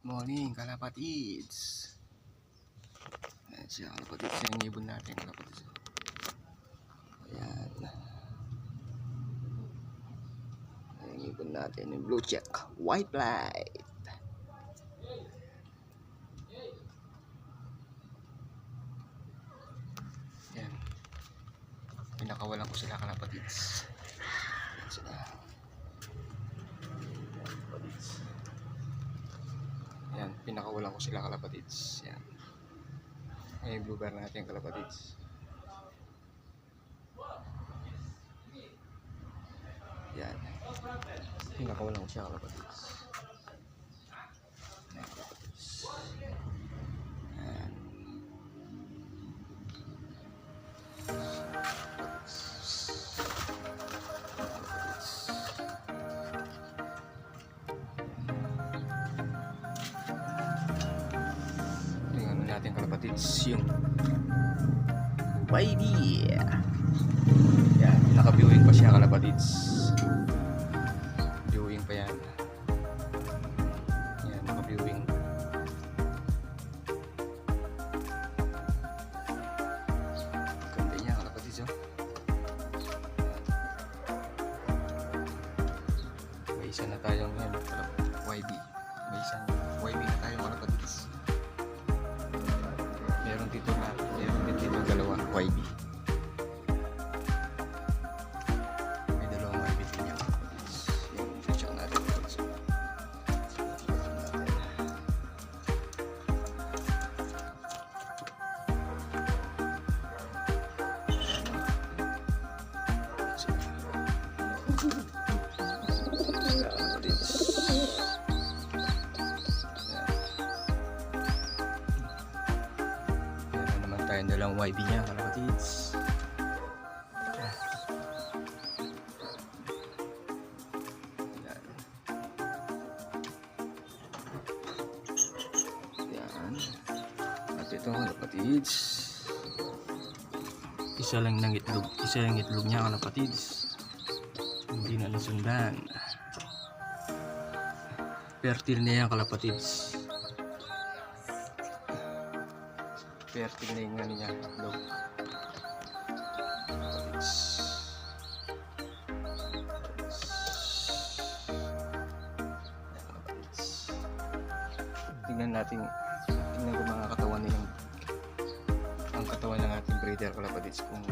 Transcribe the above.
Morning, kalapatids. Ayan siya, kalapatids. Yung ibon natin, kalapatids. Ayan. Yung ibon natin, yung blue check. White light. Ayan. Pinakawalan ko sila, kalapatids. Ayan sila. Kalapatids. Ayan, pinakawalan ko sila, kalapatids. Ayan. Ayan yung blue bear natin, kalapatids. Ayan. Pinakawalan ko siya, kalapatids. Ayan, kalapatids. Ayan. Tingnan natin, kalapatids, yung Whitey. Yan, naka-viewing pa siya, kalapatids. Viewing pa yan. Yan, naka-viewing. Ganda niya, kalapatids, oh. May isa na tayong yan, YB. May isang YB na tayong, kalapatids. Meron dito dalawa YB. May dalawang YB din yan. Yung check natin. Meron naman tayong dalawang YB niya, kalapatids. Yan. At ito, kalapatids. Isa lang itlog niya, kalapatids. Hindi na nasundan. Fertile na yan, kalapatids. Fertile na yung ano niya, itlog. Kalapatids. Tingnan ko mga katawan nilang, ang katawan ng ating breeder, kalapatids, kung